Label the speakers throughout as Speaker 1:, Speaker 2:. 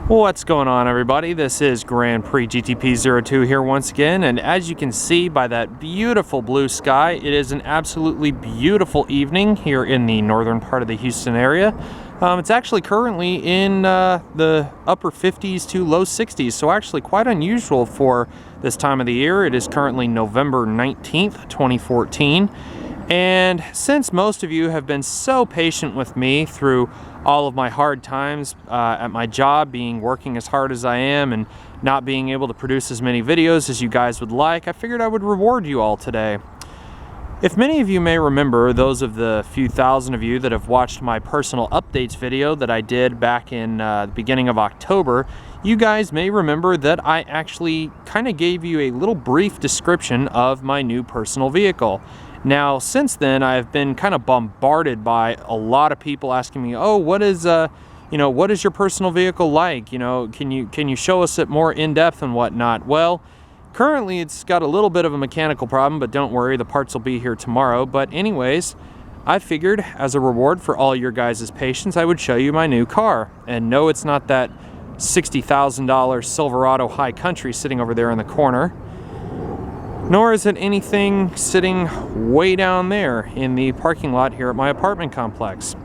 Speaker 1: What's going on, everybody? This is Grand Prix GTP02 here once again, and as you can see by that beautiful blue sky, it is an absolutely beautiful evening here in the northern part of the Houston area. It's actually currently in the upper 50s to low 60s, so actually quite unusual for this time of the year. It is currently November 19th, 2014. And since most of you have been so patient with me through all of my hard times at my job, working as hard as I am and not being able to produce as many videos as you guys would like, I figured I would reward you all today. If many of you may remember, those of the few thousand of you that have watched my personal updates video that I did back in the beginning of October, you guys may remember that I actually kind of gave you a little brief description of my new personal vehicle. Now, since then, I've been kind of bombarded by a lot of people asking me, "Oh, what is your personal vehicle like? Can you show us it more in depth and whatnot?" Well, currently it's got a little bit of a mechanical problem, but don't worry, the parts will be here tomorrow. But anyways, I figured as a reward for all your guys' patience, I would show you my new car. And no, it's not that $60,000 Silverado High Country sitting over there in the corner. Nor is it anything sitting way down there in the parking lot here at my apartment complex.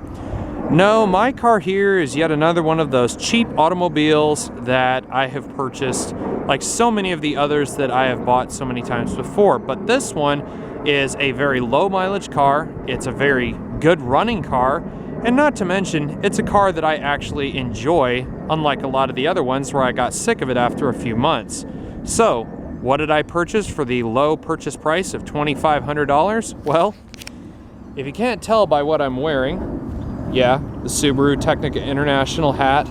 Speaker 1: No, my car here is yet another one of those cheap automobiles that I have purchased, like so many of the others that I have bought so many times before. But this one is a very low mileage car. It's a very good running car. And not to mention, it's a car that I actually enjoy, unlike a lot of the other ones where I got sick of it after a few months. So, what did I purchase for the low purchase price of $2,500? Well, if you can't tell by what I'm wearing, yeah, the Subaru Technica International hat,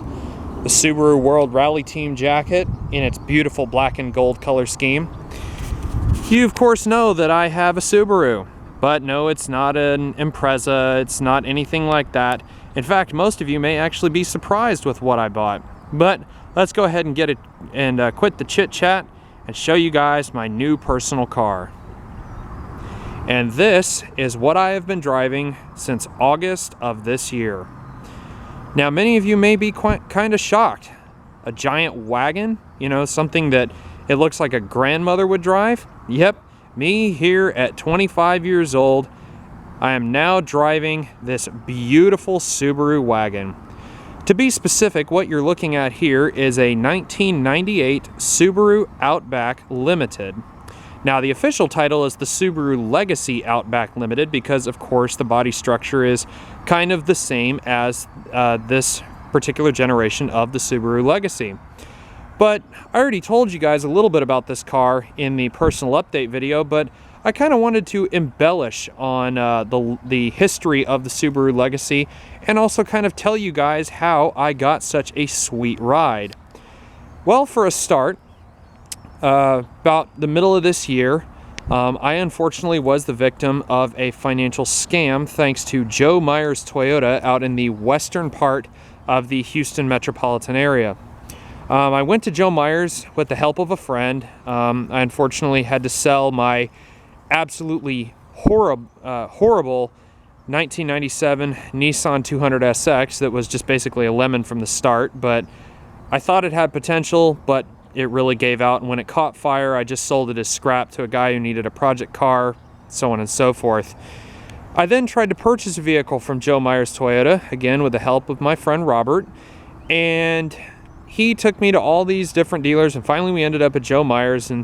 Speaker 1: the Subaru World Rally Team jacket in its beautiful black and gold color scheme. You, of course, know that I have a Subaru, but no, it's not an Impreza, it's not anything like that. In fact, most of you may actually be surprised with what I bought. But let's go ahead and get it and quit the chit-chat and show you guys my new personal car. And this is what I have been driving since August of this year. Now, many of you may be kind of shocked. A giant wagon, something that it looks like a grandmother would drive. Yep, me here at 25 years old, I am now driving this beautiful Subaru wagon. To be specific, what you're looking at here is a 1998 Subaru Outback Limited. Now, the official title is the Subaru Legacy Outback Limited because, of course, the body structure is kind of the same as this particular generation of the Subaru Legacy. But I already told you guys a little bit about this car in the personal update video, but I kind of wanted to embellish on the history of the Subaru Legacy and also kind of tell you guys how I got such a sweet ride. Well, for a start, about the middle of this year, I unfortunately was the victim of a financial scam thanks to Joe Myers Toyota out in the western part of the Houston metropolitan area. I went to Joe Myers with the help of a friend. I unfortunately had to sell my absolutely horrible 1997 Nissan 200SX that was just basically a lemon from the start, but I thought it had potential, but it really gave out, and when it caught fire, I just sold it as scrap to a guy who needed a project car, so on and so forth. I then tried to purchase a vehicle from Joe Myers Toyota, again with the help of my friend Robert, and he took me to all these different dealers, and finally we ended up at Joe Myers, and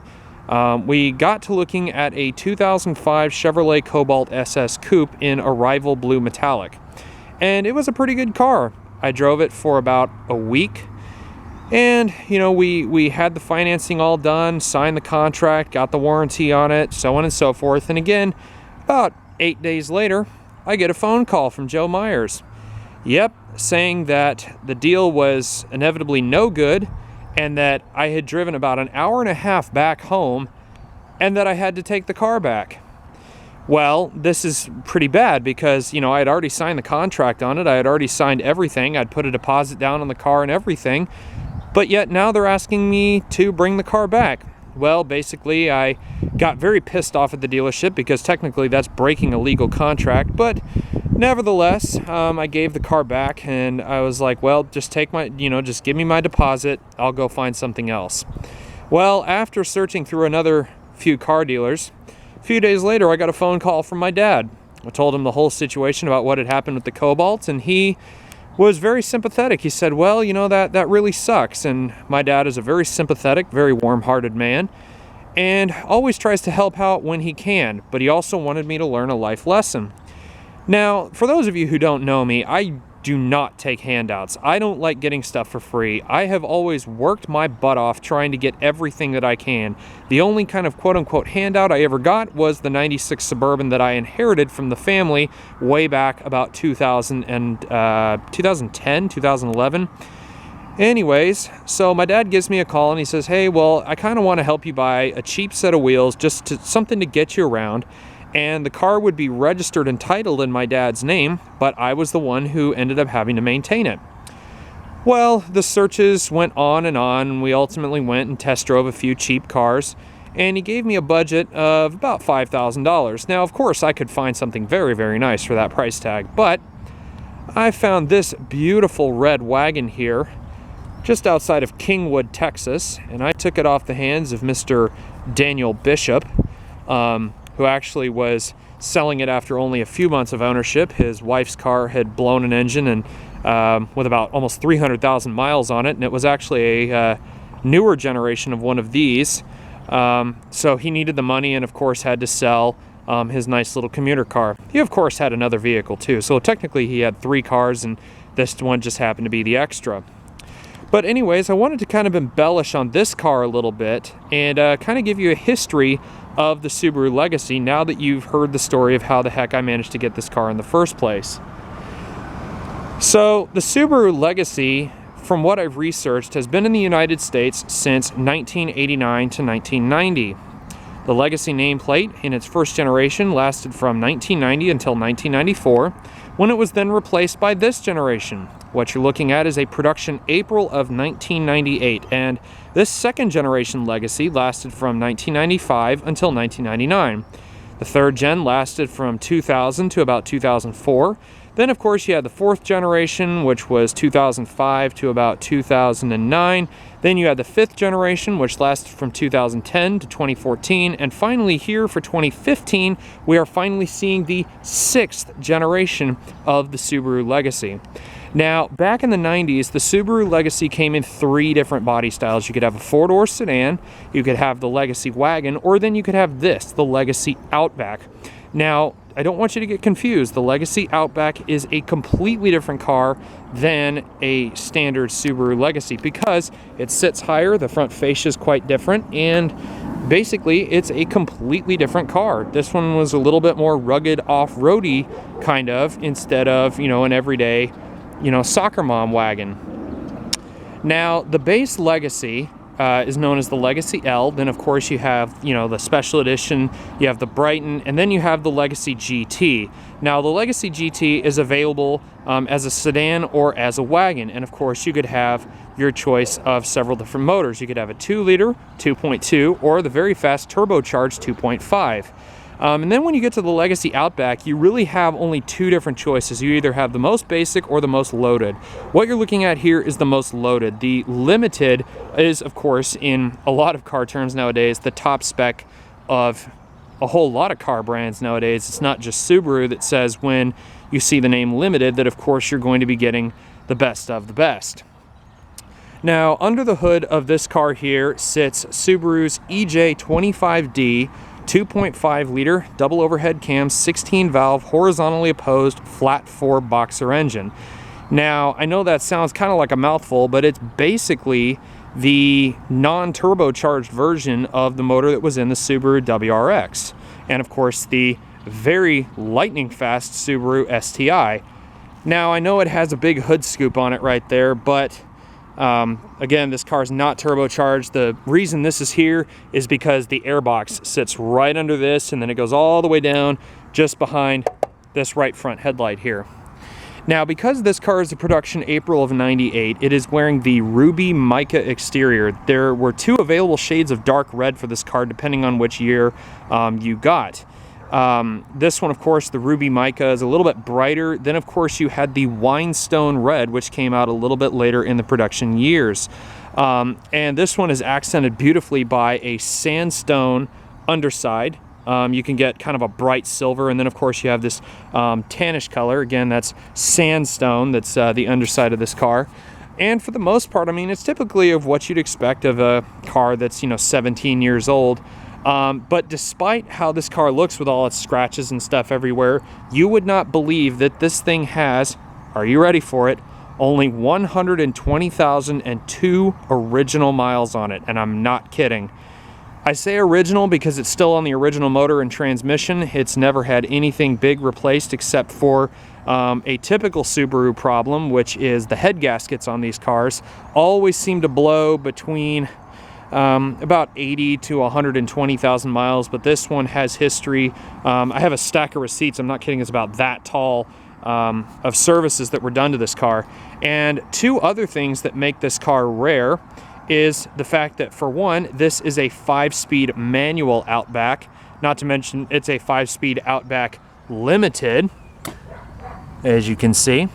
Speaker 1: we got to looking at a 2005 Chevrolet Cobalt SS Coupe in Arrival Blue Metallic. And it was a pretty good car. I drove it for about a week. And, we had the financing all done, signed the contract, got the warranty on it, so on and so forth. And again, about 8 days later, I get a phone call from Joe Myers. Yep, saying that the deal was inevitably no good, and that I had driven about an hour and a half back home, and that I had to take the car back. Well, this is pretty bad because, I had already signed the contract on it. I had already signed everything. I'd put a deposit down on the car and everything. But yet now they're asking me to bring the car back. Well, basically, I got very pissed off at the dealership because technically that's breaking a legal contract, but nevertheless, I gave the car back and I was like, well, just take my, just give me my deposit. I'll go find something else. Well, after searching through another few car dealers, a few days later, I got a phone call from my dad. I told him the whole situation about what had happened with the Cobalt, and he was very sympathetic. He said, well, that really sucks. And my dad is a very sympathetic, very warm-hearted man, and always tries to help out when he can, but he also wanted me to learn a life lesson. Now, for those of you who don't know me, I do not take handouts. I don't like getting stuff for free. I have always worked my butt off trying to get everything that I can. The only kind of quote-unquote handout I ever got was the 96 Suburban that I inherited from the family way back about 2010, 2011. Anyways, so my dad gives me a call and he says, hey, well, I kind of want to help you buy a cheap set of wheels, something to get you around. And the car would be registered and titled in my dad's name, but I was the one who ended up having to maintain it. Well, the searches went on, and we ultimately went and test drove a few cheap cars, and he gave me a budget of about $5,000. Now, of course, I could find something very, very nice for that price tag, but I found this beautiful red wagon here just outside of Kingwood, Texas, and I took it off the hands of Mr. Daniel Bishop, who actually was selling it after only a few months of ownership. His wife's car had blown an engine and with about almost 300,000 miles on it, and it was actually a newer generation of one of these. So he needed the money and, of course, had to sell his nice little commuter car. He, of course, had another vehicle, too. So technically he had 3 cars, and this one just happened to be the extra. But anyways, I wanted to kind of embellish on this car a little bit and kind of give you a history of the Subaru Legacy now that you've heard the story of how the heck I managed to get this car in the first place. So the Subaru Legacy, from what I've researched, has been in the United States since 1989 to 1990. The Legacy nameplate in its first generation lasted from 1990 until 1994, when it was then replaced by this generation. What you're looking at is a production April of 1998, and this second generation Legacy lasted from 1995 until 1999. The third gen lasted from 2000 to about 2004. Then, of course, you had the fourth generation, which was 2005 to about 2009. Then you had the fifth generation, which lasted from 2010 to 2014. And finally, here for 2015, we are finally seeing the sixth generation of the Subaru Legacy. Now, back in the 90s, the Subaru Legacy came in 3 different body styles. You could have a 4-door sedan, you could have the Legacy wagon, or then you could have this, the Legacy Outback. Now, I don't want you to get confused. The Legacy Outback is a completely different car than a standard Subaru Legacy because it sits higher, the front fascia is quite different, and basically it's a completely different car. This one was a little bit more rugged, off-roady kind of, instead of, an everyday, soccer mom wagon. Now, the base Legacy is known as the Legacy L. Then, of course, you have, the Special Edition, you have the Brighton, and then you have the Legacy GT. Now, the Legacy GT is available as a sedan or as a wagon. And, of course, you could have your choice of several different motors. You could have a 2-liter, 2.2, or the very fast turbocharged 2.5. And then when you get to the Legacy Outback, you really have only 2 different choices. You either have the most basic or the most loaded. What you're looking at here is the most loaded. The Limited is, of course, in a lot of car terms nowadays, the top spec of a whole lot of car brands nowadays. It's not just Subaru that says when you see the name Limited that, of course, you're going to be getting the best of the best. Now, under the hood of this car here sits Subaru's EJ25D 2.5 liter double overhead cam 16 valve horizontally opposed flat 4 boxer engine. Now, I know that sounds kind of like a mouthful, but it's basically the non-turbocharged version of the motor that was in the Subaru WRX, and of course the very lightning fast Subaru STI. Now, I know it has a big hood scoop on it right there, but again, this car is not turbocharged. The reason this is here is because the airbox sits right under this, and then it goes all the way down just behind this right front headlight here. Now, because this car is a production April of '98, it is wearing the ruby mica exterior. There were 2 available shades of dark red for this car, depending on which year you got. This one, of course, the ruby mica is a little bit brighter. Then, of course, you had the winestone red, which came out a little bit later in the production years. And this one is accented beautifully by a sandstone underside. You can get kind of a bright silver, and then of course you have this tannish color. Again, that's sandstone. That's the underside of this car. And for the most part, I mean, it's typically of what you'd expect of a car that's, 17 years old. But despite how this car looks with all its scratches and stuff everywhere, you would not believe that this thing has, are you ready for it, only 120,002 original miles on it. And I'm not kidding. I say original because it's still on the original motor and transmission. It's never had anything big replaced except for a typical Subaru problem, which is the head gaskets on these cars always seem to blow between about 80 to 120,000 miles, but this one has history. I have a stack of receipts, I'm not kidding, it's about that tall, of services that were done to this car. And 2 other things that make this car rare is the fact that, for one, this is a 5-speed manual Outback. Not to mention, it's a 5-speed Outback Limited, as you can see.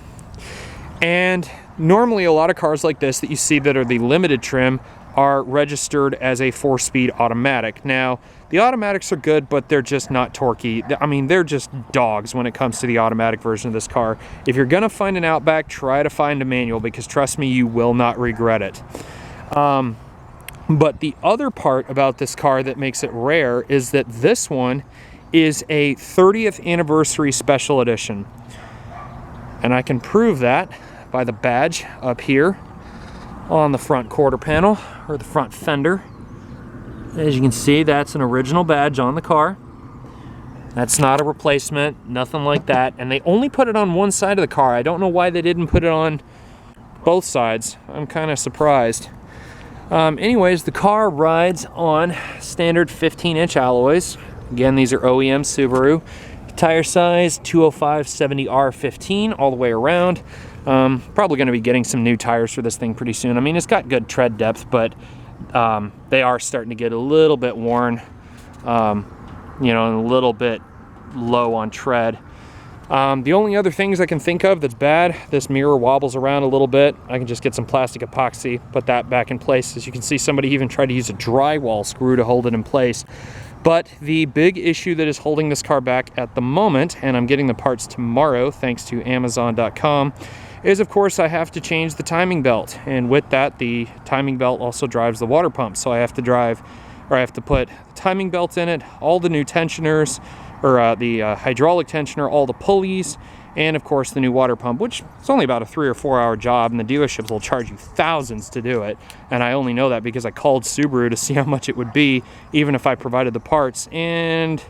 Speaker 1: And normally a lot of cars like this that you see that are the limited trim are registered as a 4-speed automatic. Now, the automatics are good, but they're just not torquey. I mean, they're just dogs when it comes to the automatic version of this car. If you're gonna find an Outback, try to find a manual, because trust me, you will not regret it. But the other part about this car that makes it rare is that this one is a 30th anniversary special edition. And I can prove that by the badge up here on the front quarter panel, or the front fender. As you can see, that's an original badge on the car. That's not a replacement, nothing like that. And they only put it on one side of the car. I don't know why they didn't put it on both sides. I'm kind of surprised. Anyways, the car rides on standard 15-inch alloys. Again, these are OEM Subaru. Tire size 205/70R15 all the way around. Probably going to be getting some new tires for this thing pretty soon. I mean, it's got good tread depth, but they are starting to get a little bit worn, and a little bit low on tread. The only other things I can think of that's bad, this mirror wobbles around a little bit. I can just get some plastic epoxy, put that back in place. As you can see, somebody even tried to use a drywall screw to hold it in place. But the big issue that is holding this car back at the moment, and I'm getting the parts tomorrow thanks to Amazon.com, is of course I have to change the timing belt. And with that, the timing belt also drives the water pump. So I have to put the timing belt in it, all the new tensioners, or the hydraulic tensioner, all the pulleys, and of course the new water pump, which is only about a 3 or 4 hour job, and the dealerships will charge you thousands to do it. And I only know that because I called Subaru to see how much it would be, even if I provided the parts. And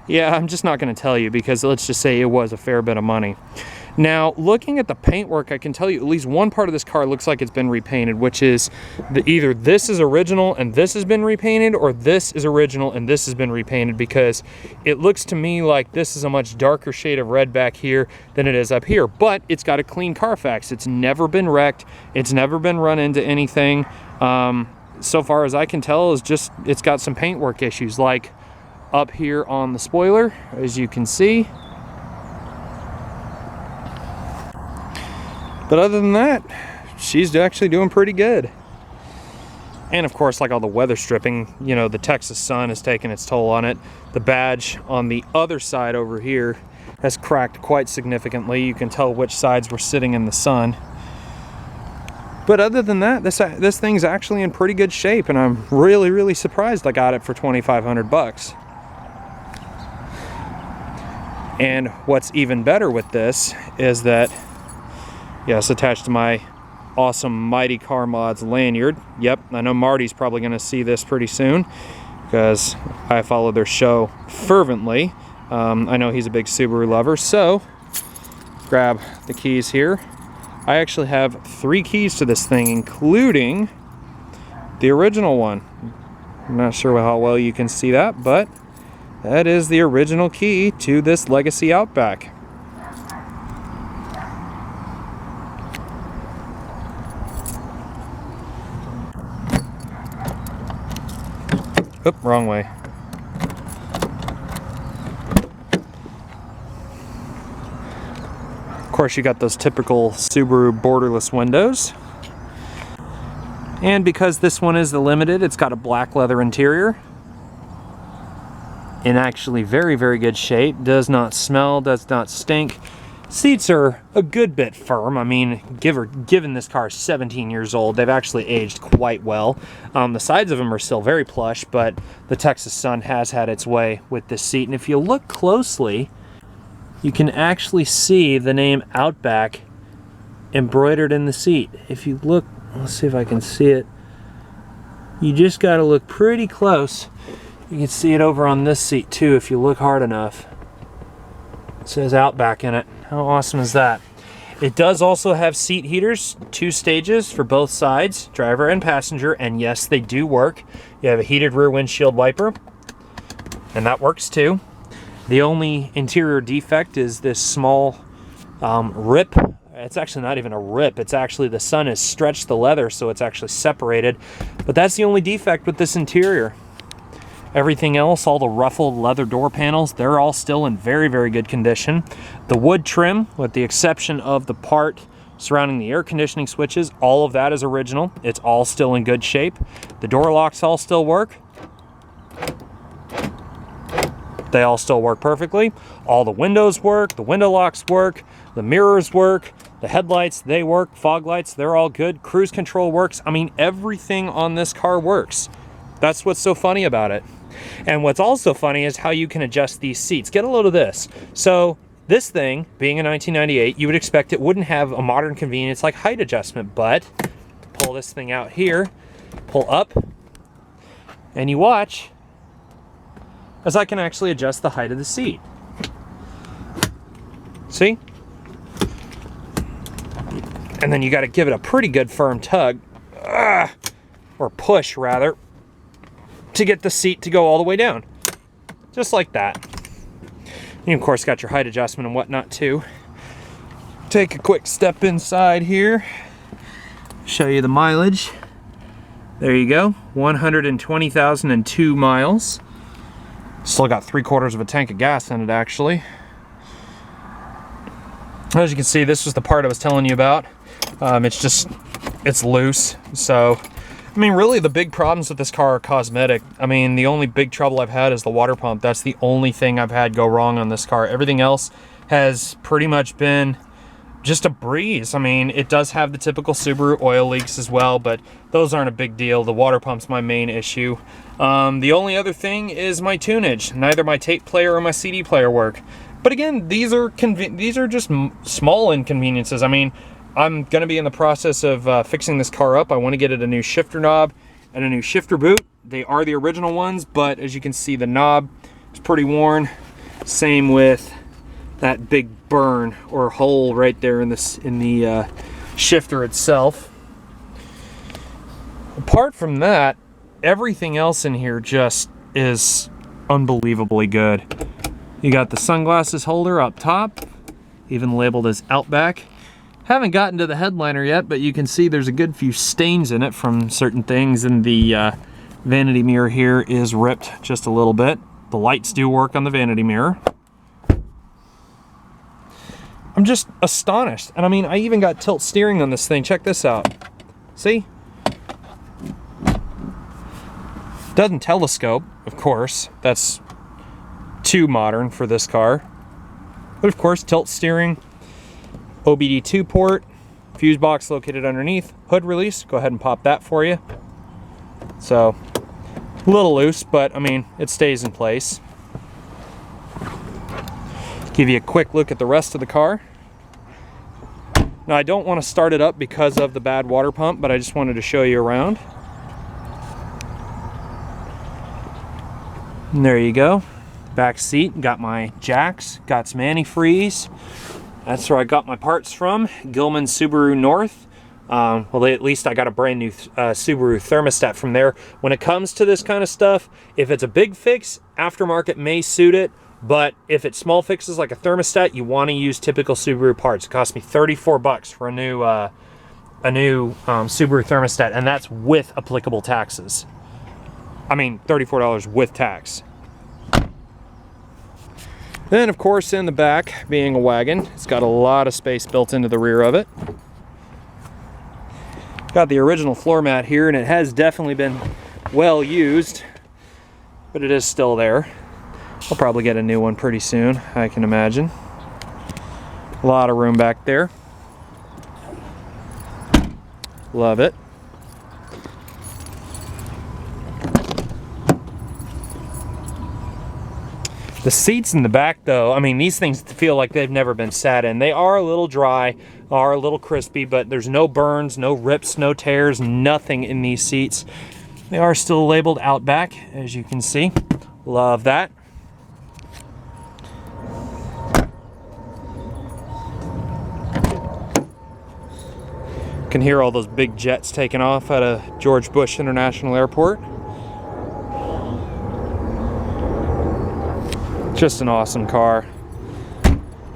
Speaker 1: yeah, I'm just not going to tell you, because let's just say it was a fair bit of money. Now, looking at the paintwork, I can tell you at least one part of this car looks like it's been repainted, which is either this is original and this has been repainted, or this is original and this has been repainted, because it looks to me like this is a much darker shade of red back here than it is up here. But it's got a clean Carfax. It's never been wrecked. It's never been run into anything. So far as I can tell, it's got some paintwork issues, like up here on the spoiler, as you can see. But other than that, she's actually doing pretty good. And of course, like all the weather stripping, the Texas sun has taken its toll on it. The badge on the other side over here has cracked quite significantly. You can tell which sides were sitting in the sun. But other than that, this thing's actually in pretty good shape, and I'm really, really surprised I got it for $2,500. And what's even better with this is that, yes, attached to my awesome Mighty Car Mods lanyard. Yep, I know Marty's probably going to see this pretty soon, because I follow their show fervently. I know he's a big Subaru lover, so grab the keys here. I actually have 3 keys to this thing, including the original one. I'm not sure how well you can see that, but that is the original key to this Legacy Outback. Oop, wrong way. Of course, you got those typical Subaru borderless windows. And because this one is the Limited, it's got a black leather interior. In actually very, very good shape. Does not smell, does not stink. Seats are a good bit firm. I mean, given this car is 17 years old, they've actually aged quite well. The sides of them are still very plush, but the Texas sun has had its way with this seat. And if you look closely, you can actually see the name Outback embroidered in the seat. If you look, let's see if I can see it. You just got to look pretty close. You can see it over on this seat too if you look hard enough. It says Outback in it. How awesome is that? It does also have seat heaters, 2 stages for both sides, driver and passenger, and yes, they do work. You have a heated rear windshield wiper, and that works too. The only interior defect is this small rip. It's actually not even a rip. It's actually the sun has stretched the leather, so it's actually separated. But that's the only defect with this interior. Everything else, all the ruffled leather door panels, they're all still in very, very good condition. The wood trim, with the exception of the part surrounding the air conditioning switches, all of that is original. It's all still in good shape. The door locks all still work. They all still work perfectly. All the windows work, the window locks work, the mirrors work, the headlights, they work, fog lights, they're all good. Cruise control works. I mean, everything on this car works. That's what's so funny about it. And what's also funny is how you can adjust these seats. Get a load of this. So this thing, being a 1998, you would expect it wouldn't have a modern convenience like height adjustment, but pull this thing out here, pull up, and you watch as I can actually adjust the height of the seat. See? And then you got to give it a pretty good firm tug, or push rather, to get the seat to go all the way down. Just like that. You of course got your height adjustment and whatnot too. Take a quick step inside here. Show you the mileage. There you go, 120,002 miles. Still got 3/4 of a tank of gas in it actually. As you can see, this was the part I was telling you about. It's loose, so I mean, really the big problems with this car are cosmetic. I mean, the only big trouble I've had is the water pump. That's the only thing I've had go wrong on this car. Everything else has pretty much been just a breeze. I mean, it does have the typical Subaru oil leaks as well, but those aren't a big deal. The water pump's my main issue. The only other thing is my tunage. Neither my tape player or my CD player work. But again, these are just small inconveniences. I mean, I'm going to be in the process of fixing this car up. I want to get it a new shifter knob and a new shifter boot. They are the original ones, but as you can see, the knob is pretty worn. Same with that big burn or hole right there in the shifter itself. Apart from that, everything else in here just is unbelievably good. You got the sunglasses holder up top, even labeled as Outback. Haven't gotten to the headliner yet, but you can see there's a good few stains in it from certain things, and the vanity mirror here is ripped just a little bit. The lights do work on the vanity mirror. I'm just astonished. And I mean, I even got tilt steering on this thing. Check this out. See? Doesn't telescope, of course. That's too modern for this car. But of course, tilt steering. OBD2 port, fuse box located underneath, hood release, go ahead and pop that for you. So, a little loose, but I mean, it stays in place. Give you a quick look at the rest of the car. Now, I don't want to start it up because of the bad water pump, but I just wanted to show you around. And there you go. Back seat, got my jacks, got some antifreeze. That's where I got my parts from, Gilman Subaru North. Well, at least I got a brand new Subaru thermostat from there. When it comes to this kind of stuff, if it's a big fix, aftermarket may suit it. But if it's small fixes like a thermostat, you want to use typical Subaru parts. It cost me 34 bucks for a new Subaru thermostat, and that's with applicable taxes. I mean, $34 with tax. Then, of course, in the back, being a wagon, it's got a lot of space built into the rear of it. Got the original floor mat here, and it has definitely been well used, but it is still there. I'll probably get a new one pretty soon, I can imagine. A lot of room back there. Love it. The seats in the back though, I mean, these things feel like they've never been sat in. They are a little dry, are a little crispy, but there's no burns, no rips, no tears, nothing in these seats. They are still labeled Outback, as you can see. Love that. You can hear all those big jets taking off out of George Bush International Airport. Just an awesome car.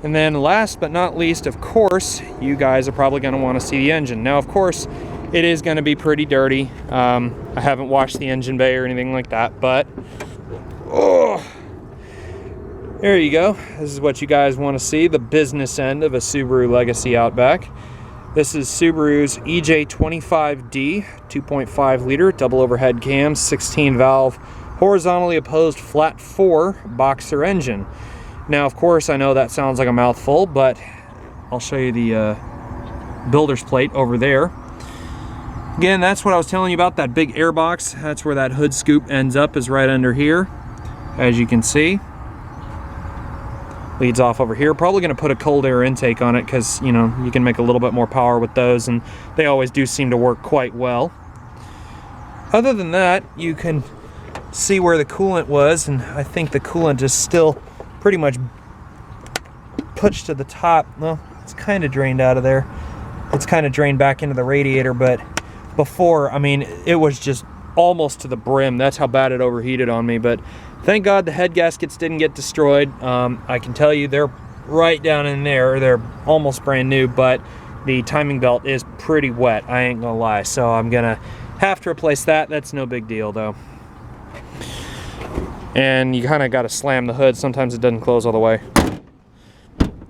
Speaker 1: And then last but not least, of course, you guys are probably going to want to see the engine. Now, of course, it is going to be pretty dirty. I haven't washed the engine bay or anything like that, but oh, there you go. This is what you guys want to see, the business end of a Subaru Legacy Outback. This is Subaru's EJ25D 2.5 liter double overhead cam, 16 valve, horizontally opposed flat 4 boxer engine. Now, of course, I know that sounds like a mouthful, but I'll show you the builder's plate over there. Again, that's what I was telling you about, that big air box. That's where that hood scoop ends up, is right under here, as you can see. Leads off over here. Probably going to put a cold air intake on it because, you know, you can make a little bit more power with those, and they always do seem to work quite well. Other than that, you can see where the coolant was, and I think the coolant is still pretty much pushed to the top. Well, it's kind of drained out of there. It's kind of drained back into the radiator, but before, I mean, it was just almost to the brim. That's how bad it overheated on me, but thank God the head gaskets didn't get destroyed. I can tell you they're right down in there. They're almost brand new, but the timing belt is pretty wet, I ain't gonna lie, so I'm gonna have to replace that. That's no big deal though. And you kind of got to slam the hood. Sometimes it doesn't close all the way.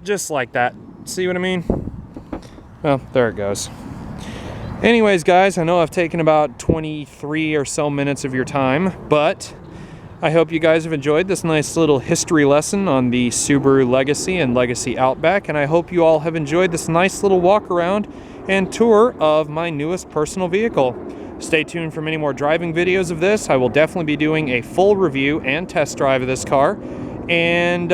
Speaker 1: Just like that. See what I mean? Well, there it goes. Anyways, guys, I know I've taken about 23 or so minutes of your time, but I hope you guys have enjoyed this nice little history lesson on the Subaru Legacy and Legacy Outback, and I hope you all have enjoyed this nice little walk around and tour of my newest personal vehicle. Stay tuned for many more driving videos of this. I will definitely be doing a full review and test drive of this car. And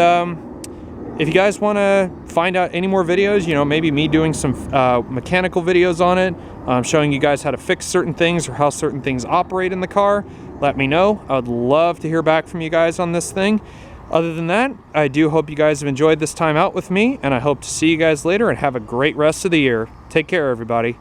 Speaker 1: if you guys want to find out any more videos, you know, maybe me doing some mechanical videos on it, showing you guys how to fix certain things or how certain things operate in the car, let me know. I would love to hear back from you guys on this thing. Other than that, I do hope you guys have enjoyed this time out with me, and I hope to see you guys later and have a great rest of the year. Take care, everybody.